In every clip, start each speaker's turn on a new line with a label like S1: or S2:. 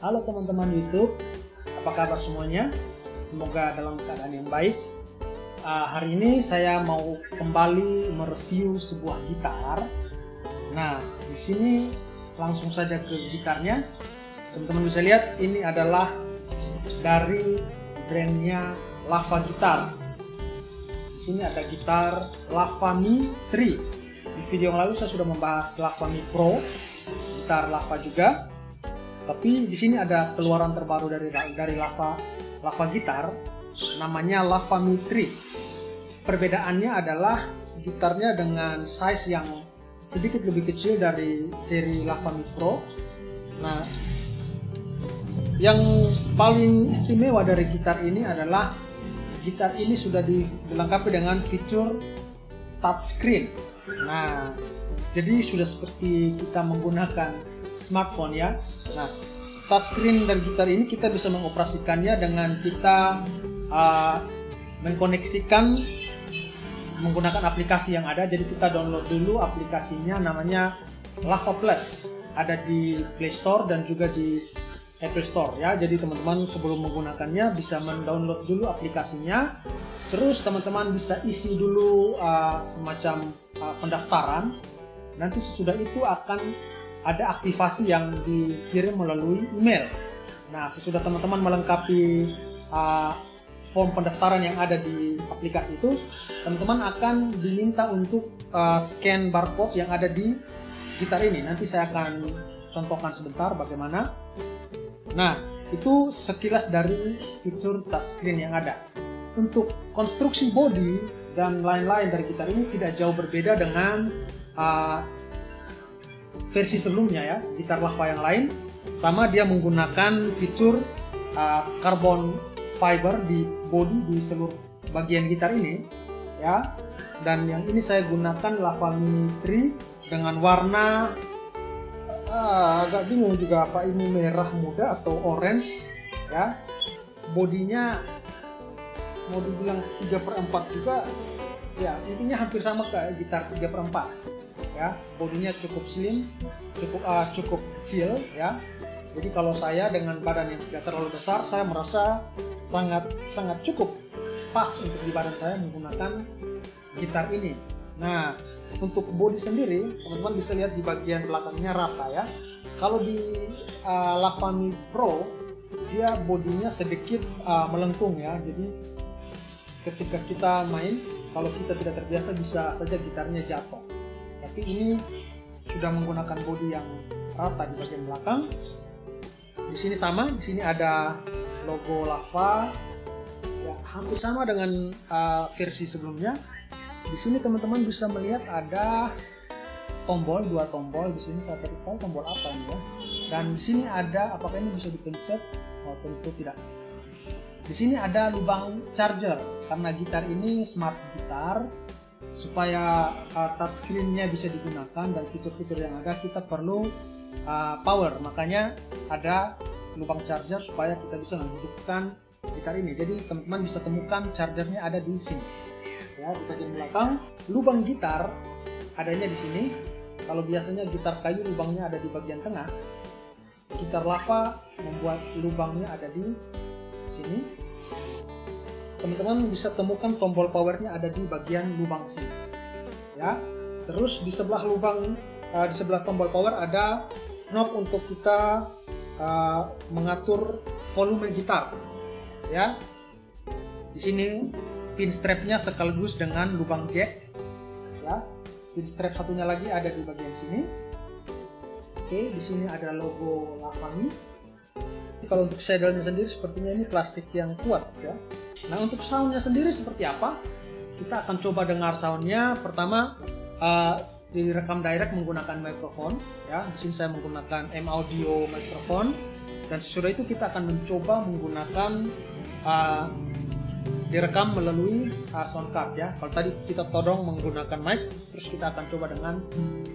S1: Halo teman-teman YouTube, apa kabar semuanya? Semoga dalam keadaan yang baik. Hari ini saya mau kembali mereview sebuah gitar. Nah, di sini langsung saja ke gitarnya. Teman-teman bisa lihat, ini adalah dari brandnya Lava Gitar. Di sini ada gitar Lava Mi 3. Di video yang lalu saya sudah membahas Lava Mi Pro, gitar Lava juga. Tapi di sini ada keluaran terbaru dari Lava Gitar, namanya Lava Mi 3. Perbedaannya adalah gitarnya dengan size yang sedikit lebih kecil dari seri Lava Mi Pro. Nah, yang paling istimewa dari gitar ini adalah gitar ini sudah dilengkapi dengan fitur touchscreen. Nah, jadi sudah seperti kita menggunakan smartphone ya. Nah, touchscreen dari gitar ini kita bisa mengoperasikannya dengan kita mengkoneksikan menggunakan aplikasi yang ada. Jadi kita download dulu aplikasinya, namanya Lava Plus, ada di Play Store dan juga di Apple Store ya. Jadi teman-teman sebelum menggunakannya bisa mendownload dulu aplikasinya, terus teman-teman bisa isi dulu semacam pendaftaran. Nanti sesudah itu akan ada aktivasi yang dikirim melalui email. Nah, sesudah teman-teman melengkapi form pendaftaran yang ada di aplikasi itu, teman-teman akan diminta untuk scan barcode yang ada di gitar ini. Nanti saya akan contohkan sebentar bagaimana. Nah, itu sekilas dari fitur touchscreen yang ada. Untuk konstruksi body dan lain-lain dari gitar ini tidak jauh berbeda dengan versi sebelumnya ya, gitar Lava yang lain. Sama, dia menggunakan fitur carbon fiber di body di seluruh bagian gitar ini ya. Dan yang ini saya gunakan Lava Mi 3 dengan warna agak bingung juga apa ini, merah muda atau orange ya. Bodinya mau dibilang 3/4 juga ya, intinya hampir sama kayak gitar 3/4 ya. Bodinya cukup slim, cukup kecil ya. Jadi kalau saya dengan badan yang tidak terlalu besar, saya merasa sangat cukup pas untuk di badan saya menggunakan gitar ini. Nah, untuk bodi sendiri teman-teman bisa lihat di bagian belakangnya rata ya. Kalau di Lava Mi Pro dia bodinya sedikit melengkung ya. Jadi ketika kita main, kalau kita tidak terbiasa bisa saja gitarnya jatuh. Tapi ini sudah menggunakan bodi yang rata di bagian belakang. Di sini sama, di sini ada logo Lava ya, hampir sama dengan versi sebelumnya. Di sini teman-teman bisa melihat ada tombol, 2 tombol. Di sini saya tidak tahu tombol apa ini ya. Dan di sini ada, apakah ini bisa dipencet? Oh, tentu tidak. Di sini ada lubang charger, karena gitar ini smart gitar. Supaya touchscreen-nya bisa digunakan dan fitur-fitur yang ada, kita perlu power. Makanya ada lubang charger supaya kita bisa menghidupkan gitar ini. Jadi teman-teman bisa temukan chargernya ada di sini ya, di bagian belakang. Lubang gitar adanya di sini. Kalau biasanya gitar kayu lubangnya ada di bagian tengah, gitar Lava membuat lubangnya ada di sini. Teman-teman bisa temukan tombol powernya ada di bagian lubang sini ya. Terus di sebelah di sebelah tombol power ada knob untuk kita mengatur volume gitar ya. Di sini pin strapnya sekaligus dengan lubang jack ya. Pin strap satunya lagi ada di bagian sini. Oke, di sini ada logo Lava Mi. Kalau untuk saddle-nya sendiri sepertinya ini plastik yang kuat ya. Nah, untuk soundnya sendiri seperti apa? Kita akan coba dengar soundnya. Pertama, direkam direct menggunakan mikrofon ya. Di sini saya menggunakan M Audio mikrofon, dan sesudah itu kita akan mencoba menggunakan direkam melalui sound card ya. Kalau tadi kita todong menggunakan mic, terus kita akan coba dengan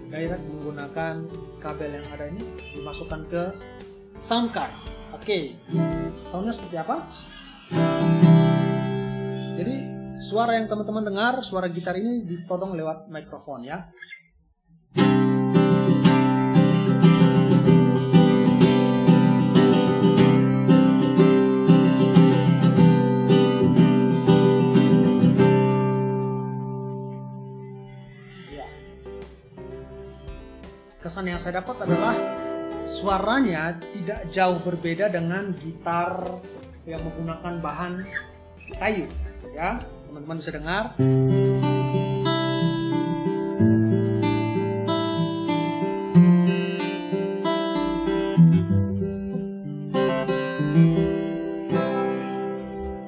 S1: direct menggunakan kabel yang ada ini dimasukkan ke sound card. Oke, soundnya seperti apa? Jadi suara yang teman-teman dengar, suara gitar ini ditodong lewat mikrofon ya. Kesan yang saya dapat adalah suaranya tidak jauh berbeda dengan gitar yang menggunakan bahan kayu ya. Teman-teman bisa dengar.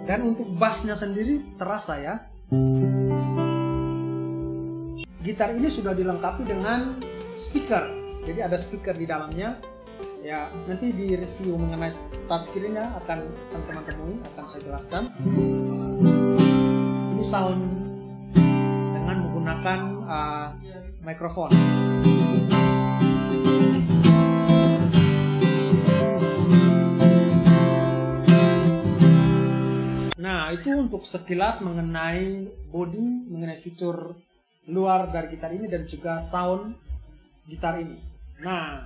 S1: Dan untuk bassnya sendiri terasa ya. Gitar ini sudah dilengkapi dengan speaker, jadi ada speaker di dalamnya ya. Nanti di review mengenai touchscreen-nya akan teman-teman temui, akan saya jelaskan. Ini sound dengan menggunakan mikrofon. Nah, itu untuk sekilas mengenai body, mengenai fitur luar dari gitar ini dan juga sound gitar ini. Nah,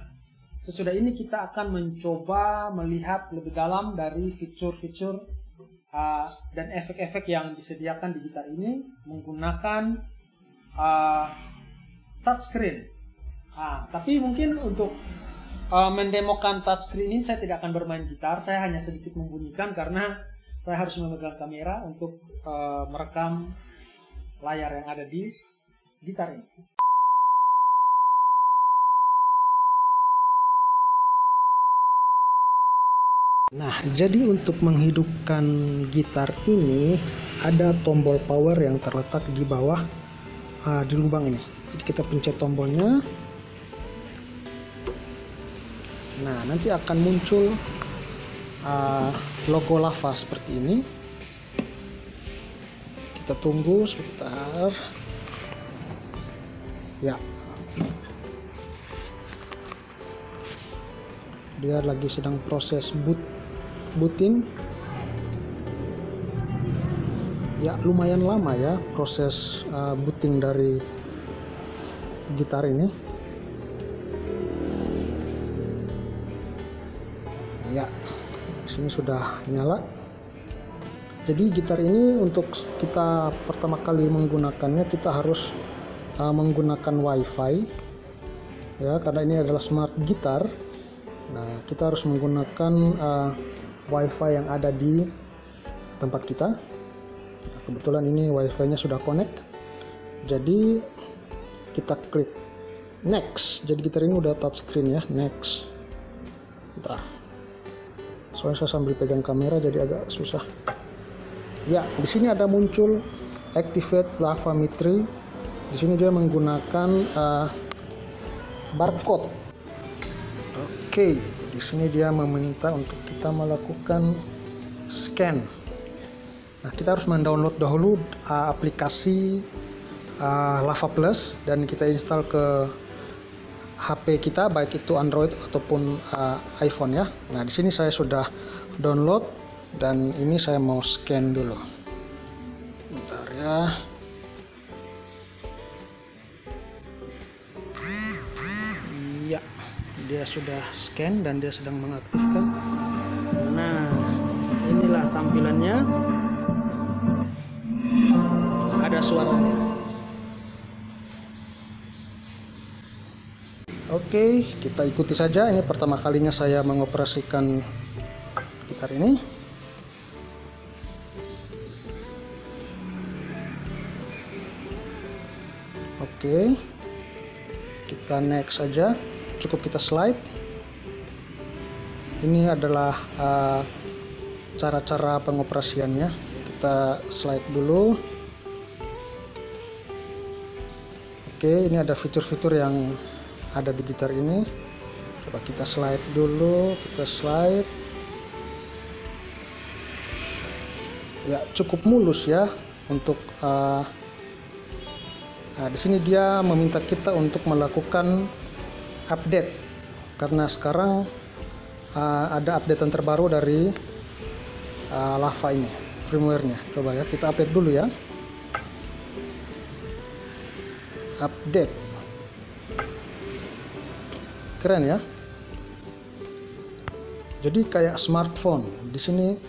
S1: sesudah ini kita akan mencoba melihat lebih dalam dari fitur-fitur dan efek-efek yang disediakan di gitar ini menggunakan touchscreen. Tapi mungkin untuk mendemokan touchscreen ini saya tidak akan bermain gitar, saya hanya sedikit membunyikan karena saya harus memegang kamera untuk merekam layar yang ada di gitar ini. Nah, jadi untuk menghidupkan gitar ini ada tombol power yang terletak di bawah di lubang ini. Jadi kita pencet tombolnya. Nah, nanti akan muncul logo lava seperti ini. Kita tunggu sebentar. Ya. Dia lagi sedang proses booting ya, lumayan lama ya proses booting dari gitar ini ya. Sini sudah nyala. Jadi gitar ini untuk kita pertama kali menggunakannya kita harus menggunakan WiFi ya, karena ini adalah smart gitar. Nah, kita harus menggunakan WiFi yang ada di tempat kita. Nah, kebetulan ini WiFi-nya sudah connect. Jadi kita klik next. Jadi gitar ini udah touchscreen ya, next. Bentar. Soalnya saya sambil pegang kamera jadi agak susah. Ya, di sini ada muncul activate lava metri. Di sini dia menggunakan barcode. Oke, di sini dia meminta untuk kita melakukan scan. Nah, kita harus mendownload dahulu aplikasi Lava Plus dan kita install ke HP kita, baik itu Android ataupun iPhone ya. Nah, di sini saya sudah download dan ini saya mau scan dulu. Bentar ya. Iya, dia sudah scan dan dia sedang mengaktifkan. Nah, inilah tampilannya. Ada suaranya. Oke, kita ikuti saja. Ini pertama kalinya saya mengoperasikan gitar ini. Oke, kita next saja. Cukup kita slide. Ini adalah cara-cara pengoperasiannya. Kita slide dulu. Oke, ini ada fitur-fitur yang ada di gitar ini. Coba kita slide dulu, kita slide. Ya, cukup mulus ya untuk nah, di sini dia meminta kita untuk melakukan update karena sekarang ada updatean terbaru dari Lava ini, firmware-nya. Coba ya, kita update dulu ya. Update. Keren ya. Jadi kayak smartphone. Di sini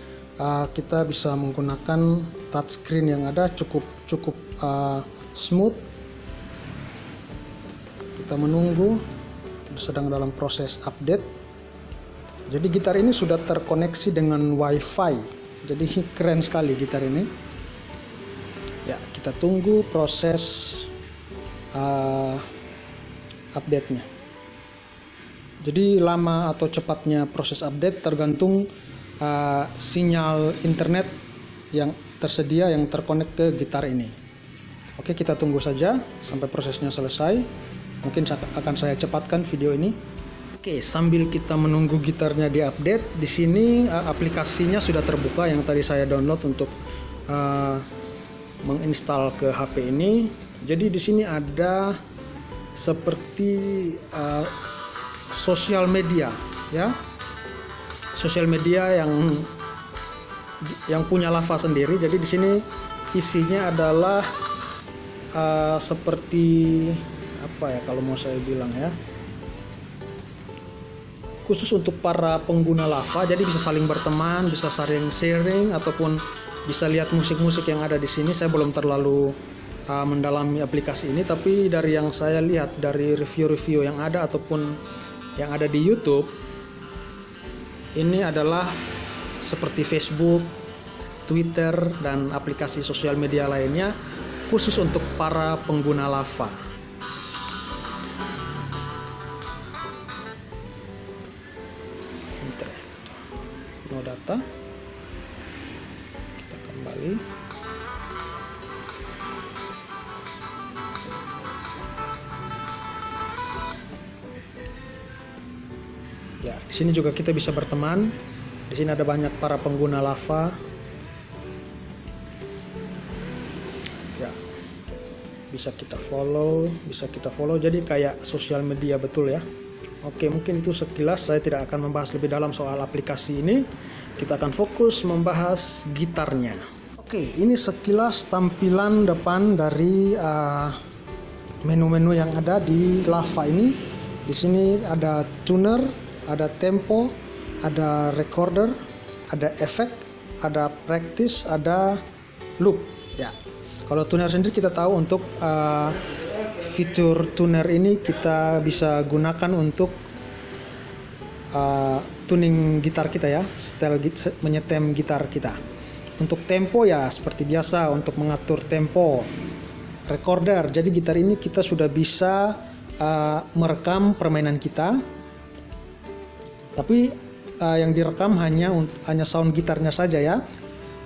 S1: kita bisa menggunakan touchscreen yang ada cukup smooth. Kita menunggu, sedang dalam proses update. Jadi gitar ini sudah terkoneksi dengan WiFi. Jadi keren sekali gitar ini. Ya, kita tunggu proses update-nya. Jadi lama atau cepatnya proses update tergantung sinyal internet yang tersedia yang terkonek ke gitar ini. Oke, kita tunggu saja sampai prosesnya selesai. Mungkin akan saya cepatkan video ini. Oke, sambil kita menunggu gitarnya diupdate, di sini aplikasinya sudah terbuka yang tadi saya download untuk menginstal ke HP ini. Jadi di sini ada seperti sosial media, ya, sosial media yang punya Lava sendiri. Jadi di sini isinya adalah seperti apa ya kalau mau saya bilang ya, khusus untuk para pengguna Lava. Jadi bisa saling berteman, bisa saling sharing, ataupun bisa lihat musik-musik yang ada di sini. Saya belum terlalu mendalami aplikasi ini, tapi dari yang saya lihat dari review-review yang ada ataupun yang ada di YouTube, ini adalah seperti Facebook, Twitter, dan aplikasi sosial media lainnya khusus untuk para pengguna Lava. No data. Kita kembali. Ya, di sini juga kita bisa berteman. Di sini ada banyak para pengguna Lava. Ya, bisa kita follow. Jadi kayak sosial media betul ya. Oke, mungkin itu sekilas. Saya tidak akan membahas lebih dalam soal aplikasi ini. Kita akan fokus membahas gitarnya. Oke, ini sekilas tampilan depan dari menu-menu yang ada di Lava ini. Di sini ada tuner, ada tempo, ada recorder, ada efek, ada practice, ada loop. Ya, kalau tuner sendiri kita tahu untuk fitur tuner ini kita bisa gunakan untuk tuning gitar kita ya, setel menyetem gitar kita. Untuk tempo ya seperti biasa untuk mengatur tempo. Recorder, jadi gitar ini kita sudah bisa merekam permainan kita. Tapi yang direkam hanya sound gitarnya saja ya.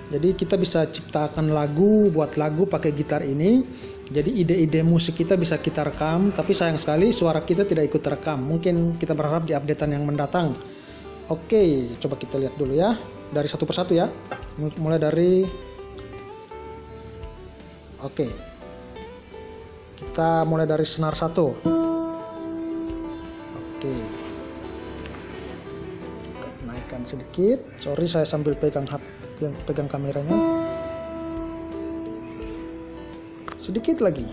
S1: Jadi kita bisa ciptakan lagu, buat lagu pakai gitar ini. Jadi ide-ide musik kita bisa kita rekam, tapi sayang sekali suara kita tidak ikut terekam. Mungkin kita berharap di updatean yang mendatang. Oke, coba kita lihat dulu ya, dari satu persatu ya. Mulai dari, oke, kita mulai dari senar 1. Oke, naikkan sedikit. Sorry, saya sambil pegang kameranya. Sedikit lagi.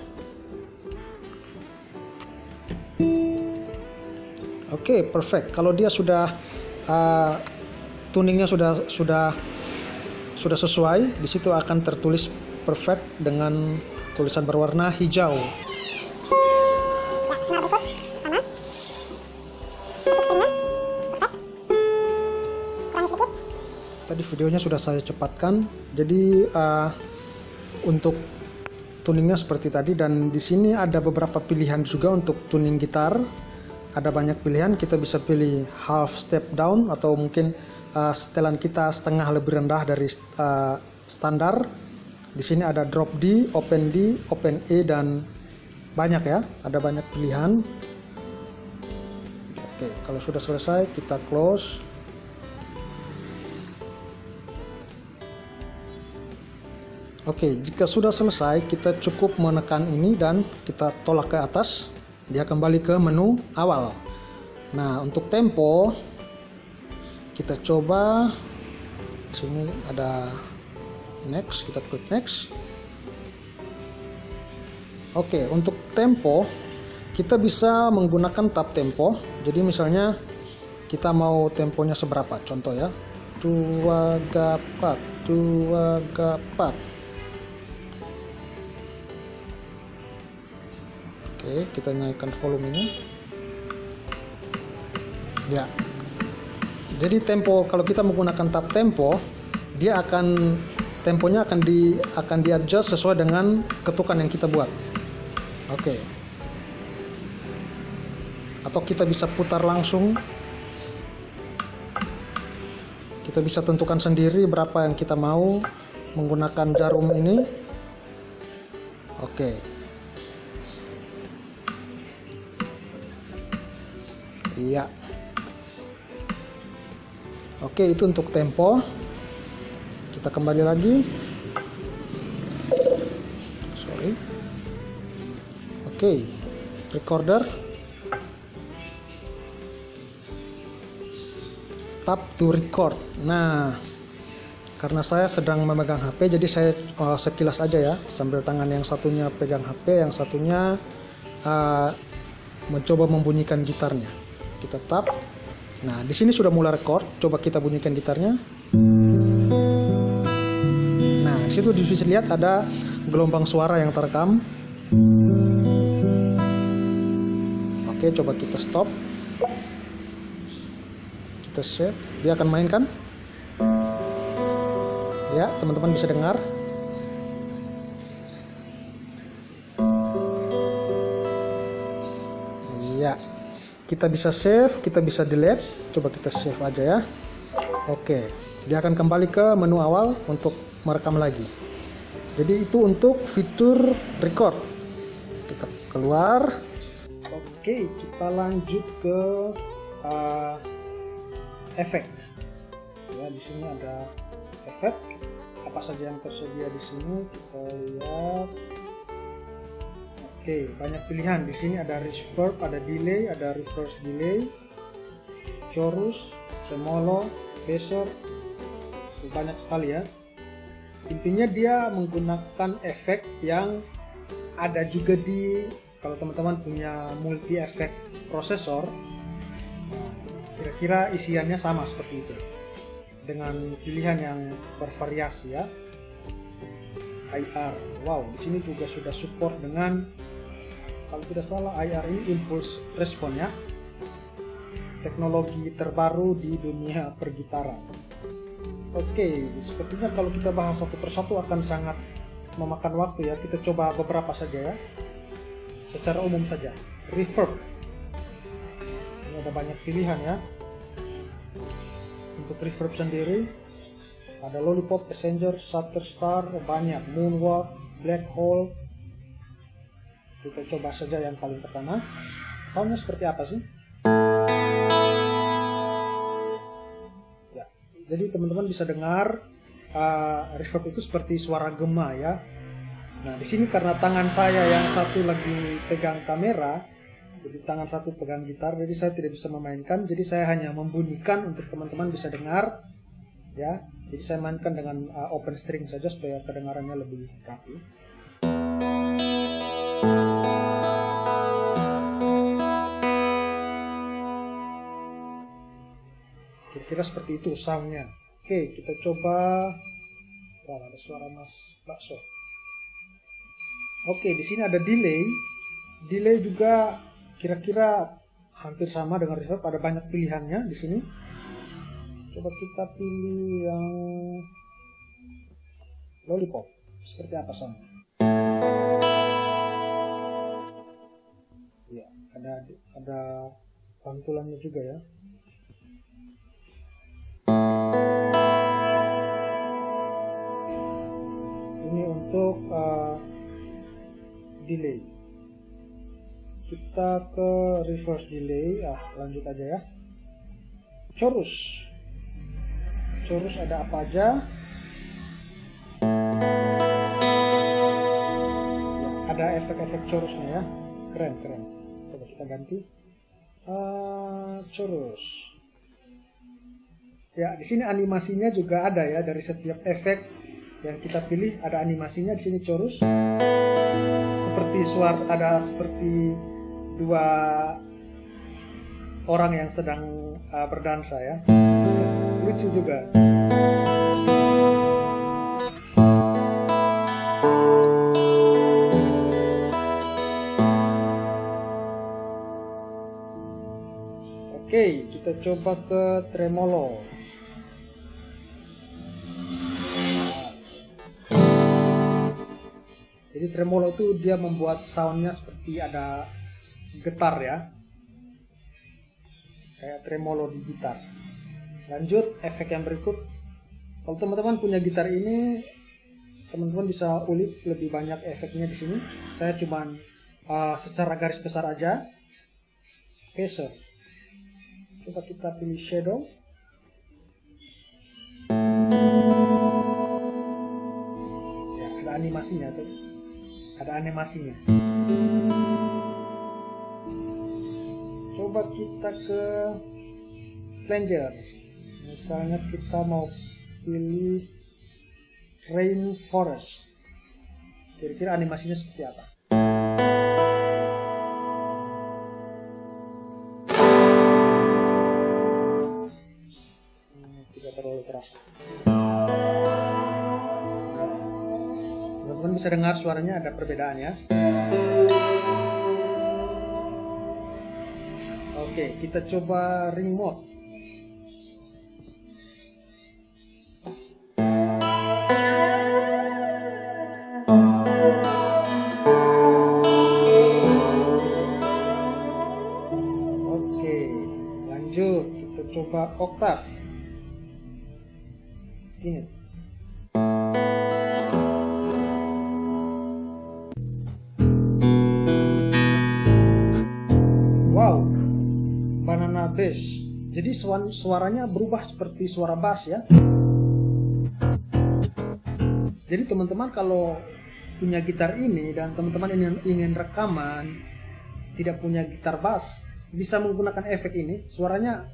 S1: Oke, perfect. Kalau dia sudah tuningnya sudah sesuai, di situ akan tertulis perfect dengan tulisan berwarna hijau.
S2: Ya, senar ikut sama. Untuk stringnya perfect. Kurang sedikit.
S1: Tadi videonya sudah saya cepatkan. Jadi untuk tuningnya seperti tadi, dan di sini ada beberapa pilihan juga untuk tuning gitar. Ada banyak pilihan, kita bisa pilih half step down atau mungkin setelan kita setengah lebih rendah dari standar. Di sini ada drop D, open E, dan banyak ya, ada banyak pilihan. Oke, kalau sudah selesai kita close. Oke, jika sudah selesai kita cukup menekan ini dan kita tolak ke atas, dia kembali ke menu awal. Nah, untuk tempo kita coba sini ada next, kita klik next. Oke, untuk tempo kita bisa menggunakan tab tempo. Jadi misalnya kita mau temponya seberapa, contoh ya, 2G4. Oke, kita naikkan volumenya. Ya. Jadi tempo, kalau kita menggunakan tab tempo, dia temponya akan di-adjust sesuai dengan ketukan yang kita buat. Oke. Atau kita bisa putar langsung. Kita bisa tentukan sendiri berapa yang kita mau menggunakan jarum ini. Oke. Iya. Oke, itu untuk tempo. Kita kembali lagi. Sorry. Oke, recorder. Tap to record. Nah, karena saya sedang memegang HP, jadi saya sekilas aja ya, sambil tangan yang satunya pegang HP, yang satunya mencoba membunyikan gitarnya. Kita tap. Nah, di sini sudah mulai record. Coba kita bunyikan gitarnya. Nah, di situ bisa lihat ada gelombang suara yang terekam. Oke, coba kita stop. Kita save, dia akan mainkan. Ya, teman-teman bisa dengar. Ya, kita bisa save, kita bisa delete. Coba kita save aja ya. Oke, dia akan kembali ke menu awal untuk merekam lagi. Jadi itu untuk fitur record. Kita keluar. Oke, kita lanjut ke efek. Ya, di sini ada efek. Apa saja yang tersedia di sini? Kita lihat. Oke, banyak pilihan. Di sini ada reverb, ada delay, ada reverse delay, chorus, tremolo, basser. Banyak sekali ya. Intinya dia menggunakan efek yang ada juga di, kalau teman-teman punya multi efek prosesor, kira-kira isiannya sama seperti itu, dengan pilihan yang bervariasi ya. IR, wow, di sini juga sudah support dengan, kalau tidak salah IR ini impulse respon ya, teknologi terbaru di dunia pergitaran. Oke, sepertinya kalau kita bahas satu persatu akan sangat memakan waktu ya. Kita coba beberapa saja ya, secara umum saja. Reverb, ini ada banyak pilihan ya. Untuk reverb sendiri ada Lollipop, Passenger, Shutterstar, banyak, Moonwalk, Black Hole. Kita coba saja yang paling pertama. Soundnya seperti apa sih? Ya, jadi teman-teman bisa dengar reverb itu seperti suara gema ya. Nah, di sini karena tangan saya yang satu lagi pegang kamera, jadi tangan satu pegang gitar, jadi saya tidak bisa memainkan. Jadi saya hanya membunyikan untuk teman-teman bisa dengar ya. Jadi saya mainkan dengan open string saja supaya kedengarannya lebih rapi. Kira-kira seperti itu soundnya. Oke, kita coba. Wah, ada suara Mas Bakso. Oke, di sini ada delay. Delay juga kira-kira hampir sama dengan reverb, ada banyak pilihannya di sini. Coba kita pilih yang Lollipop. Seperti apa sound? Ya, ada pantulannya juga ya. Ini untuk delay. kita ke reverse delay. Lanjut aja ya. Chorus ada apa aja? Ada efek-efek chorusnya ya. Keren. Coba kita ganti. Chorus. Ya, di sini animasinya juga ada ya, dari setiap efek yang kita pilih ada animasinya di sini chorus. Seperti seperti dua orang yang sedang berdansa ya. Lucu juga. Oke, kita coba ke tremolo. Jadi tremolo itu dia membuat soundnya seperti ada getar ya, kayak tremolo di gitar. Lanjut efek yang berikut. Kalau teman-teman punya gitar ini, teman-teman bisa ulik lebih banyak efeknya di sini. Saya cuman secara garis besar aja. Oke, coba kita pilih shadow. Ya, ada animasinya tuh. Ada animasinya. Coba kita ke flanger. Misalnya kita mau pilih rainforest. Kira-kira animasinya seperti apa? Tidak terlalu terasa. Teman-teman bisa dengar suaranya ada perbedaannya. Oke, kita coba ring mode. Oke, lanjut kita coba octave. Ini. Banana bass. Jadi suaranya berubah seperti suara bass ya. Jadi teman-teman kalau punya gitar ini dan teman-teman ingin rekaman tidak punya gitar bass, bisa menggunakan efek ini. Suaranya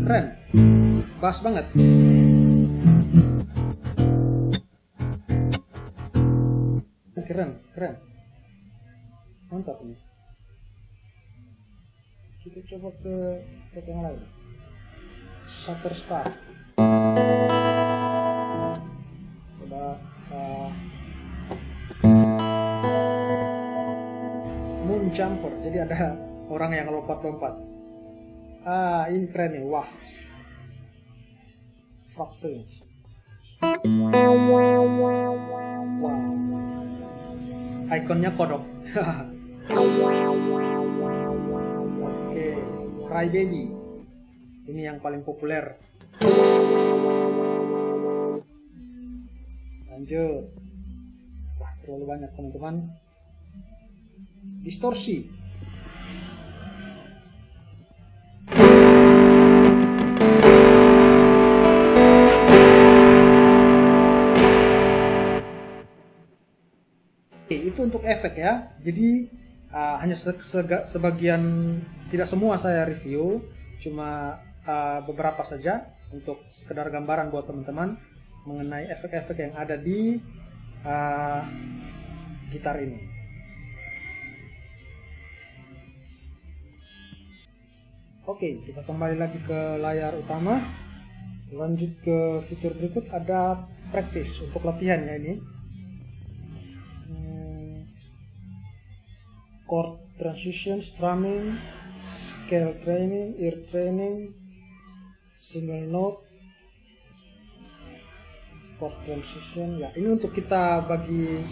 S1: keren, bass banget. Keren, mantap nih. Kita coba ke efek yang lain. Shutterstock. Coba moon jumper. Jadi ada orang yang lompat-lompat. Ini keren nih. Wah. Fractals. Wow. Ikonnya kodok. Oke, Crybaby. Ini yang paling populer. Lanjut. Wah, terlalu banyak teman-teman. Distorsi. Oke, itu untuk efek ya. Jadi hanya sebagian, tidak semua saya review, cuma beberapa saja untuk sekedar gambaran buat teman-teman mengenai efek-efek yang ada di gitar ini. Oke, kita kembali lagi ke layar utama. Lanjut ke fitur berikut, ada practice untuk latihan ya ini. Chord transition, strumming, scale training, ear training, single note, chord transition. Ya, ini untuk bagi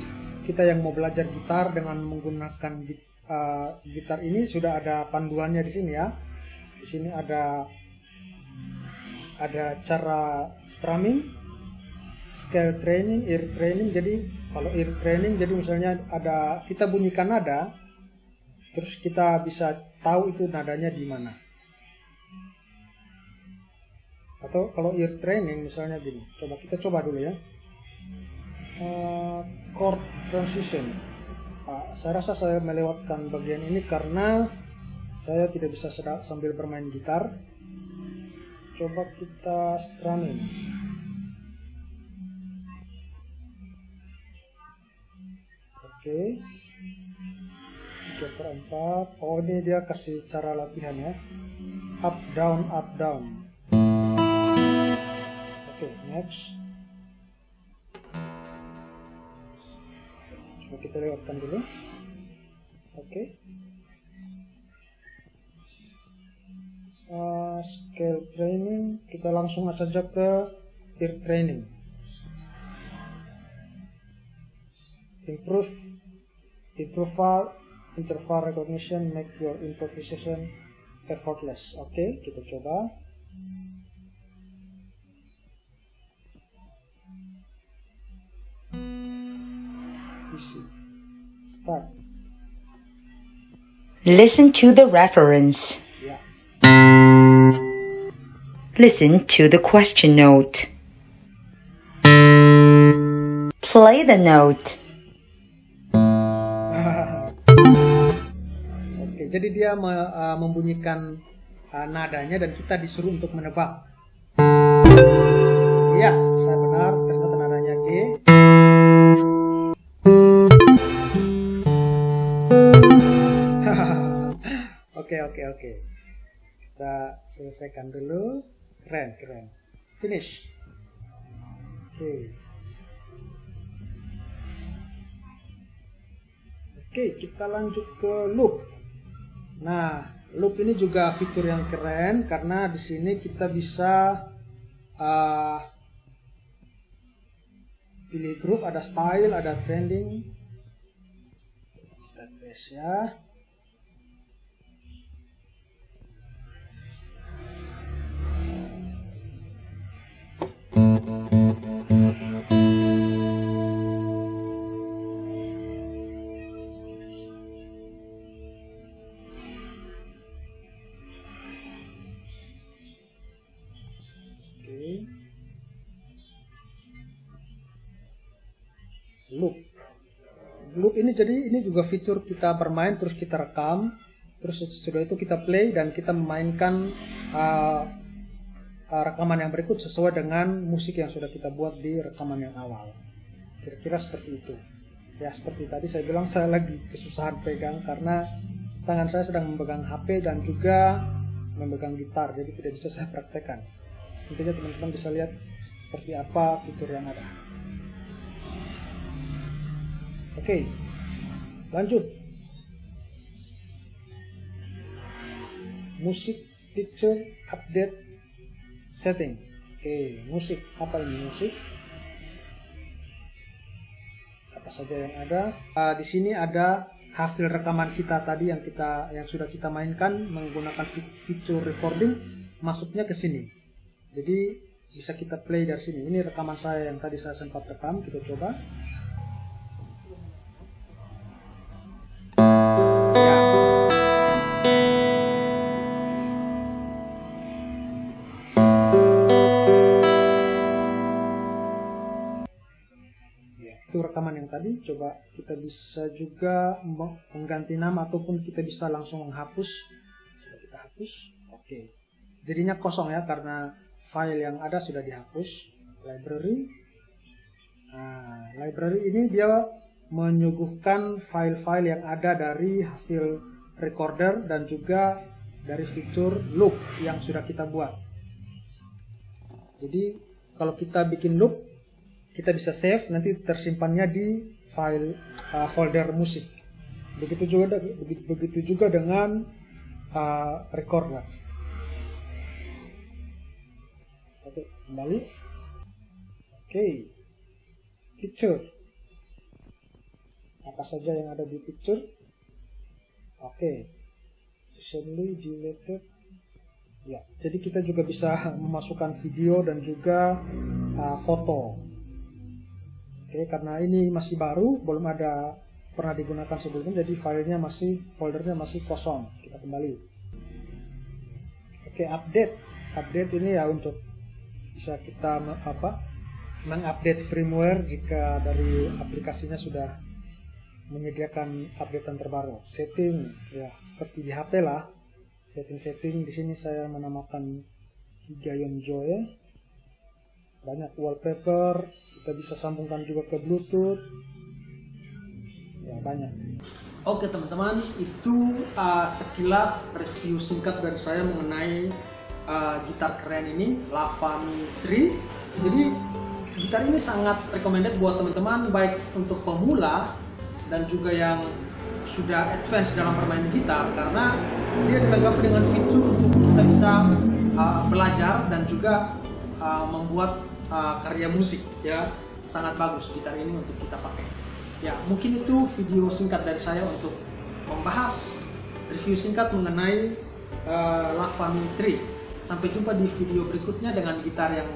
S1: kita yang mau belajar gitar dengan menggunakan gitar ini sudah ada panduannya di sini ya. Di sini ada cara strumming, scale training, ear training. Jadi kalau ear training, jadi misalnya kita bunyikan nada, Terus kita bisa tahu itu nadanya di mana. Atau kalau ear training misalnya gini, kita coba dulu ya. Chord transition. Saya rasa saya melewatkan bagian ini karena saya tidak bisa sambil bermain gitar. Coba kita strumming. Oke. 3/4. Oh, ini dia kasih cara latihan ya. Up down up down. Oke, next. Coba kita lewatkan dulu. Oke. Scale training, kita langsung saja ke ear training. Improve interval recognition, make your improvisation effortless. Oke, kita coba. Easy. Start.
S3: Listen to the reference.
S1: Yeah.
S3: Listen to the question note. Play the note.
S1: Oke, jadi dia membunyikan nadanya dan kita disuruh untuk menebak. Iya, saya benar. Ternyata nadanya D. Oke. Kita selesaikan dulu. Keren. Finish. Oke, kita lanjut ke loop. Nah, loop ini juga fitur yang keren karena di sini kita bisa pilih groove, ada style, ada trending. Kita tes ya. Loop ini jadi ini juga fitur kita bermain terus kita rekam, terus sudah itu kita play dan kita memainkan rekaman yang berikut sesuai dengan musik yang sudah kita buat di rekaman yang awal. Kira-kira seperti itu. Ya, seperti tadi saya bilang saya lagi kesusahan pegang karena tangan saya sedang memegang HP dan juga memegang gitar, jadi tidak bisa saya praktekkan. Intinya teman-teman bisa lihat seperti apa fitur yang ada. Oke, lanjut. Musik, picture, update, setting. Oke, musik. Apa ini musik? Apa saja yang ada? Di sini ada hasil rekaman kita tadi yang sudah kita mainkan menggunakan fitur recording, masuknya ke sini. Jadi bisa kita play dari sini. Ini rekaman saya yang tadi saya sempat rekam. Kita coba. Itu rekaman yang tadi. Coba kita bisa juga mengganti nama ataupun kita bisa langsung menghapus. Coba kita hapus. Oke. Jadinya kosong ya karena file yang ada sudah dihapus. Library. Nah, library ini dia menyuguhkan file-file yang ada dari hasil recorder dan juga dari fitur loop yang sudah kita buat. Jadi kalau kita bikin loop, kita bisa save, nanti tersimpannya di file folder musik. Begitu juga dengan recorder. Oke, kembali. Oke, picture. Apa saja yang ada di picture? Oke, recently deleted. Ya, jadi kita juga bisa memasukkan video dan juga foto. Oke, karena ini masih baru, belum ada pernah digunakan sebelumnya, jadi foldernya masih kosong. Kita kembali. Oke, update ini ya untuk bisa kita mengupdate firmware jika dari aplikasinya sudah menyediakan updatean terbaru. Setting ya seperti di HP lah. Setting di sini saya menamakan Higayon Joy. Banyak wallpaper, kita bisa sambungkan juga ke Bluetooth. Ya, banyak. Oke teman-teman, itu sekilas review singkat dari saya mengenai gitar keren ini, Lava Mi 3. Jadi gitar ini sangat recommended buat teman-teman, baik untuk pemula dan juga yang sudah advance dalam bermain gitar, karena dia dilengkapi dengan fitur untuk kita bisa belajar dan juga membuat karya musik. Ya, sangat bagus gitar ini untuk kita pakai. Ya, mungkin itu video singkat dari saya untuk membahas review singkat mengenai Lava Mi 3. Sampai jumpa di video berikutnya dengan gitar yang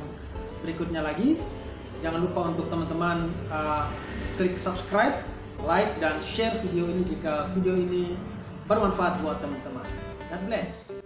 S1: berikutnya lagi. Jangan lupa untuk teman-teman klik subscribe, like, dan share video ini jika video ini bermanfaat buat teman-teman. God bless.